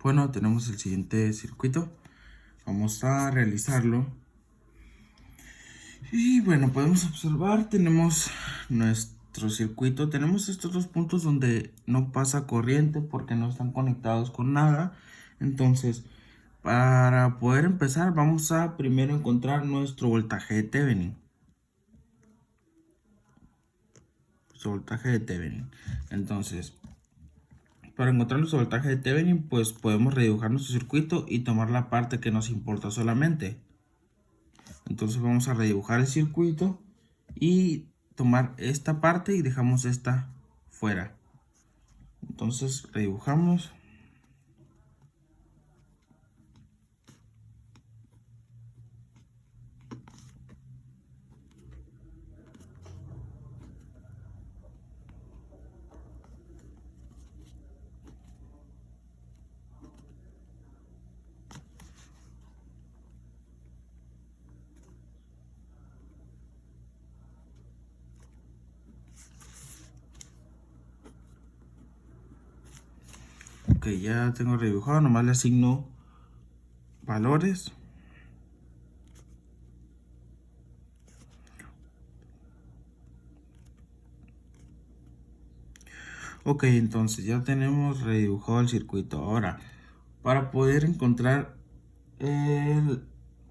Bueno, tenemos el siguiente circuito. Vamos a realizarlo. Y bueno, podemos observar, tenemos nuestro circuito. Tenemos estos dos puntos donde no pasa corriente porque no están conectados con nada. Entonces, para poder empezar, vamos a primero encontrar nuestro voltaje de Thevenin. Entonces, para encontrar nuestro voltaje de Thevenin, pues podemos redibujar nuestro circuito y tomar la parte que nos importa solamente. Entonces vamos a redibujar el circuito y tomar esta parte y dejamos esta fuera. Entonces redibujamos. Ok, ya tengo redibujado, nomás le asigno valores. Ok, entonces ya tenemos redibujado el circuito. Ahora, para poder encontrar el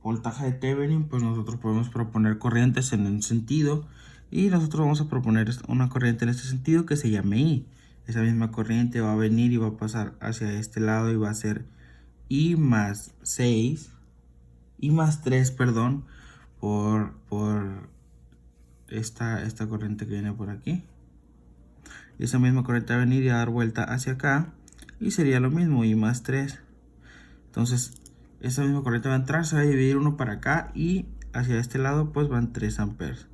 voltaje de Thevenin, pues nosotros podemos proponer corrientes en un sentido y nosotros vamos a proponer una corriente en este sentido que se llame I. Esa misma corriente va a venir y va a pasar hacia este lado y va a ser I más 6, I más 3, perdón, por esta corriente que viene por aquí. Y esa misma corriente va a venir y a dar vuelta hacia acá y sería lo mismo, I más 3. Entonces, esa misma corriente va a entrar, se va a dividir uno para acá y hacia este lado pues van 3 amperes.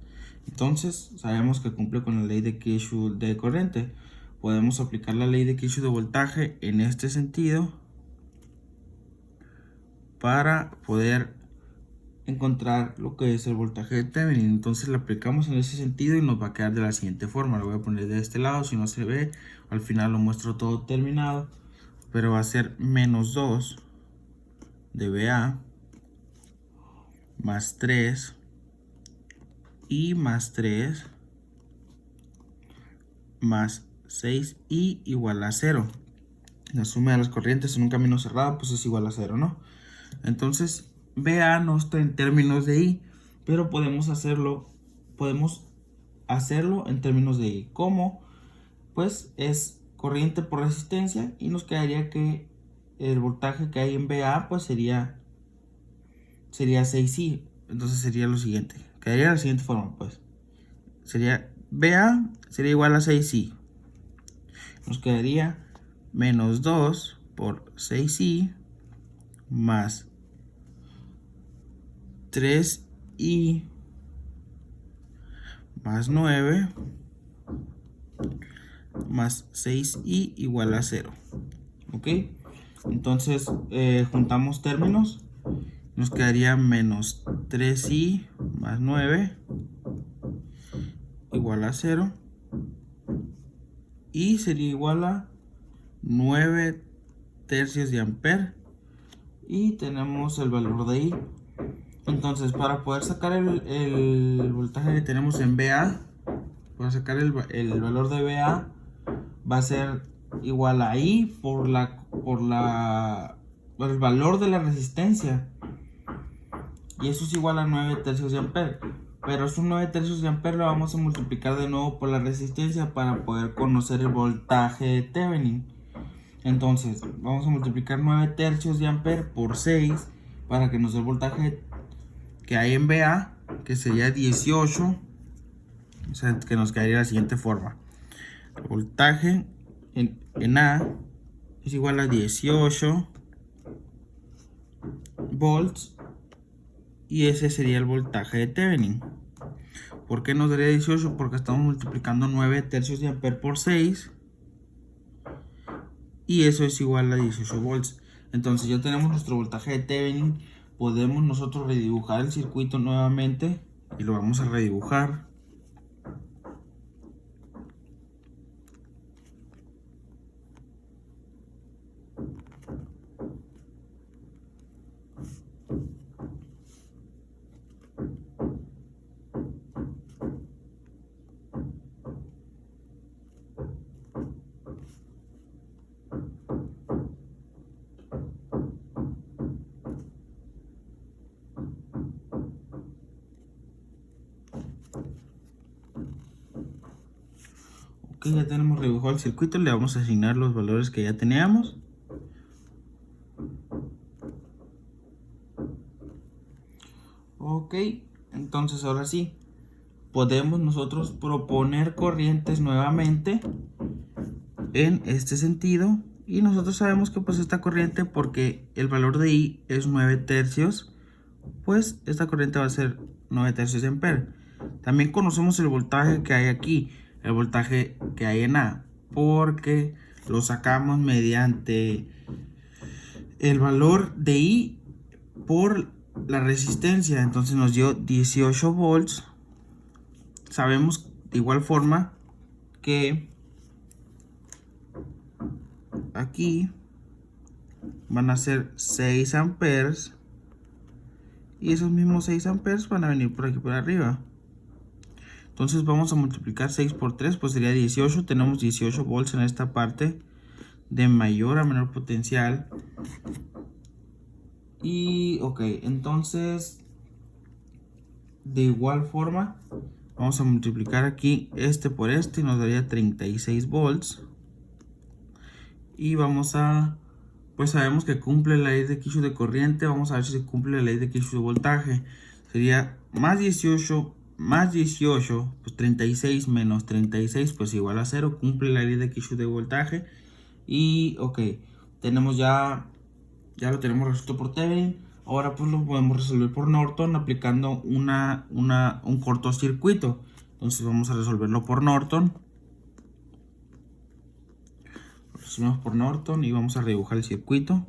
Entonces, sabemos que cumple con la ley de Kirchhoff de corriente. Podemos aplicar la ley de Kirchhoff de voltaje en este sentido para poder encontrar lo que es el voltaje de Thevenin. Entonces la aplicamos en ese sentido y nos va a quedar de la siguiente forma. Lo voy a poner de este lado, si no se ve, al final lo muestro todo terminado, pero va a ser menos 2 de VA más 3 y más 3 más 6 y igual a 0. La suma de las corrientes en un camino cerrado pues es igual a 0, ¿no? Entonces VA no está en términos de I, pero podemos hacerlo en términos de I. ¿Cómo? Pues es corriente por resistencia y nos quedaría que el voltaje que hay en VA pues sería 6I. Entonces sería lo siguiente, quedaría de la siguiente forma, pues sería VA sería igual a 6I, nos quedaría menos 2 por 6I más 3I más 9 más 6I igual a 0. ¿Ok? Entonces juntamos términos, nos quedaría menos 3I más 9 igual a 0 y sería igual a 9 tercios de amper y tenemos el valor de I. Entonces para poder sacar el voltaje que tenemos en VA, para sacar el valor de VA va a ser igual a I por el valor de la resistencia, y eso es igual a 9 tercios de amper. Pero esos 9 tercios de amper lo vamos a multiplicar de nuevo por la resistencia para poder conocer el voltaje de Thevenin. Entonces vamos a multiplicar 9 tercios de amper por 6 para que nos dé el voltaje que hay en VA, que sería 18. O sea, que nos quedaría de la siguiente forma. El voltaje en A es igual a 18 volts y ese sería el voltaje de Thevenin. ¿Por qué nos daría 18? Porque estamos multiplicando 9 tercios de amper por 6 y eso es igual a 18 volts. Entonces ya tenemos nuestro voltaje de Thevenin. Podemos nosotros redibujar el circuito nuevamente y lo vamos a redibujar. Ok, ya tenemos redibujado el circuito, le vamos a asignar los valores que ya teníamos. Ok, entonces ahora sí, podemos nosotros proponer corrientes nuevamente en este sentido. Y nosotros sabemos que pues esta corriente, porque el valor de I es 9 tercios, pues esta corriente va a ser 9 tercios de ampere. También conocemos el voltaje que hay aquí, el voltaje que hay en A, porque lo sacamos mediante el valor de I por la resistencia. Entonces nos dio 18 volts. Sabemos de igual forma que aquí van a ser 6 amperes. Y esos mismos 6 amperes van a venir por aquí por arriba. Entonces vamos a multiplicar 6 por 3, pues sería 18. Tenemos 18 volts en esta parte de mayor a menor potencial. Y ok, entonces de igual forma vamos a multiplicar aquí este por este y nos daría 36 volts. Y vamos a, pues sabemos que cumple la ley de Kirchhoff de corriente. Vamos a ver si se cumple la ley de Kirchhoff de voltaje. Sería más 18 más 18, pues 36 menos 36, pues igual a 0. Cumple la ley de Kirchhoff de voltaje. Y ok, tenemos ya lo tenemos resuelto por Thevenin. Ahora pues lo podemos resolver por Norton aplicando un cortocircuito. Entonces vamos a resolverlo por Norton. Lo resolvemos por Norton y vamos a redibujar el circuito.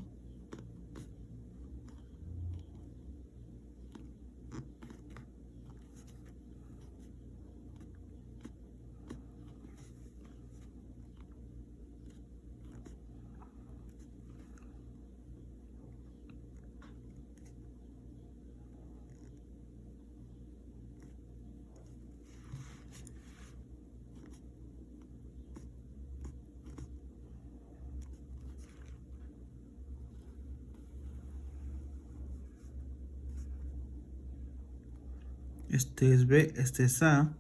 Este es B, este es A.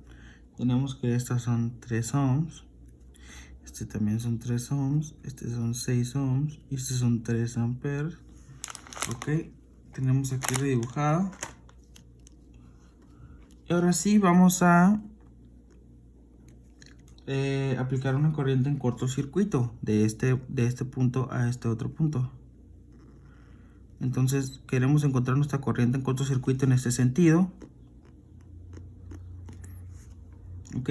Tenemos que estas son 3 ohms. Este también son 3 ohms. Este son 6 ohms. Y este son 3 amperes. Ok, tenemos aquí redibujado. Y ahora sí vamos a aplicar una corriente en cortocircuito de este punto a este otro punto. Entonces queremos encontrar nuestra corriente en cortocircuito en este sentido. Ok,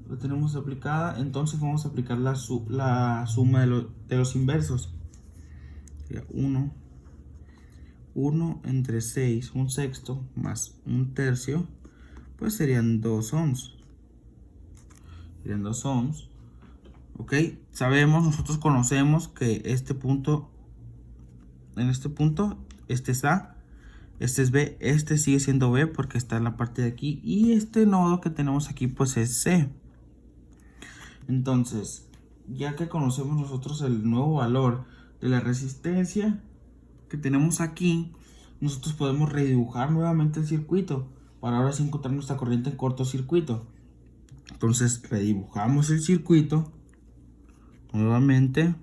lo tenemos aplicada. Entonces vamos a aplicar la suma de los inversos. Sería 1 entre 6, un sexto más un tercio, pues serían 2 ohms. Serían 2 ohms. Ok, sabemos, nosotros conocemos que este punto, en este punto, este es A, este es B, este sigue siendo B porque está en la parte de aquí, y este nodo que tenemos aquí pues es C. Entonces, ya que conocemos nosotros el nuevo valor de la resistencia que tenemos aquí, nosotros podemos redibujar nuevamente el circuito para ahora sí encontrar nuestra corriente en cortocircuito. Entonces redibujamos el circuito nuevamente.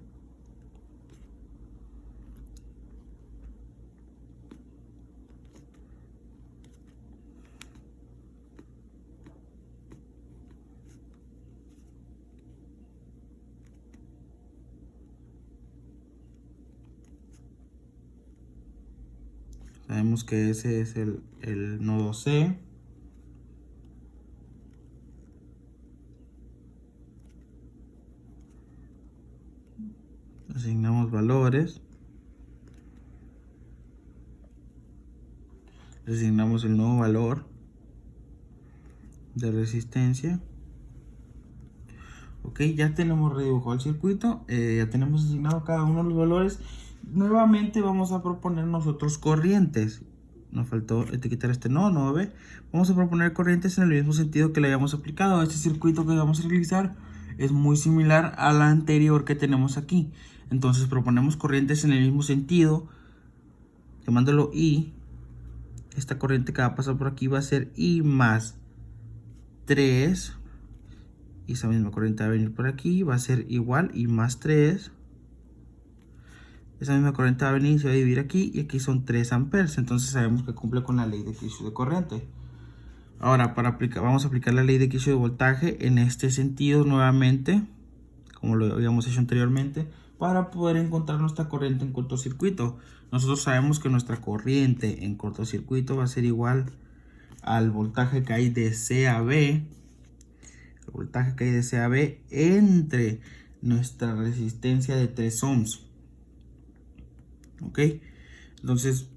Sabemos que ese es el nodo C. Asignamos valores. Asignamos el nuevo valor de resistencia. Ok, ya tenemos redibujado el circuito. Ya tenemos asignado cada uno de los valores. Nuevamente vamos a proponer nosotros corrientes. Nos faltó etiquetar este nodo B. Vamos a proponer corrientes en el mismo sentido que le habíamos aplicado. Este circuito que vamos a realizar es muy similar a la anterior que tenemos aquí. Entonces proponemos corrientes en el mismo sentido, llamándolo I. Esta corriente que va a pasar por aquí va a ser I más 3 y esa misma corriente va a venir por aquí, va a ser igual y más 3. Esa misma corriente va a venir y se va a dividir aquí, y aquí son 3 amperes, entonces sabemos que cumple con la ley de Kirchhoff de corriente. Ahora vamos a aplicar la ley de Kirchhoff de voltaje en este sentido nuevamente, como lo habíamos hecho anteriormente, para poder encontrar nuestra corriente en cortocircuito. Nosotros sabemos que nuestra corriente en cortocircuito va a ser igual al voltaje que hay de C a B, el voltaje que hay de C a B entre nuestra resistencia de 3 ohms. Ok, entonces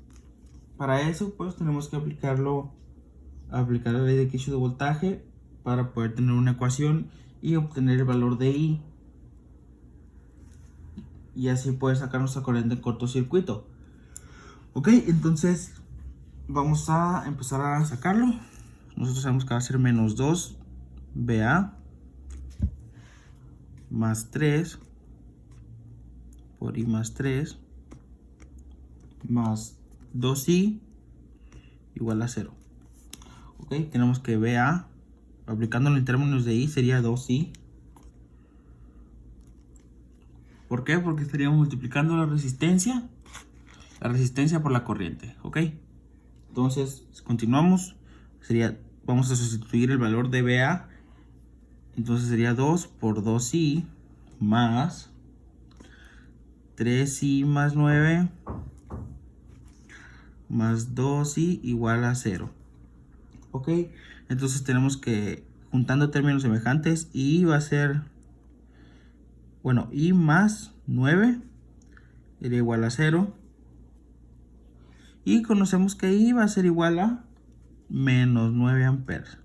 para eso pues tenemos que aplicar la ley de Kirchhoff de voltaje para poder tener una ecuación y obtener el valor de I, y así poder sacar nuestra corriente en cortocircuito. Ok, entonces vamos a empezar a sacarlo. Nosotros sabemos que va a ser menos 2 BA más 3 por I más 3 más 2I igual a 0. Ok, tenemos que BA, aplicándolo en términos de I, sería 2I. ¿Por qué? Porque estaríamos multiplicando la resistencia por la corriente. Ok, entonces continuamos. Vamos a sustituir el valor de BA. Entonces sería 2 por 2I más 3I más 9 más 2I igual a 0. Ok, entonces tenemos que, juntando términos semejantes, I va a ser, bueno, I más 9 sería igual a 0. Y conocemos que I va a ser igual a menos 9 amperes.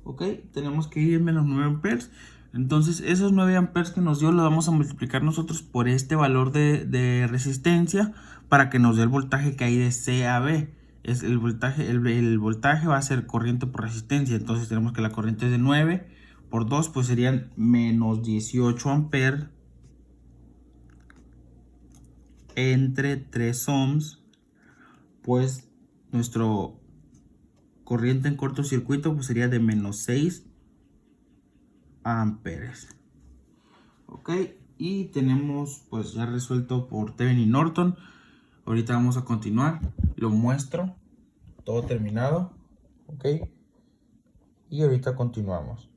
Ok, tenemos que I es menos 9 amperes. Entonces esos 9 amperes que nos dio lo vamos a multiplicar nosotros por este valor de resistencia para que nos dé el voltaje que hay de C a B. Es el voltaje va a ser corriente por resistencia. Entonces tenemos que la corriente es de 9 por 2, pues serían menos 18 amperes entre 3 ohms. Pues nuestro corriente en cortocircuito pues sería de menos 6 amperes. Ok, y tenemos pues ya resuelto por Thevenin y Norton. Ahorita vamos a continuar, lo muestro todo terminado. Ok, y ahorita continuamos.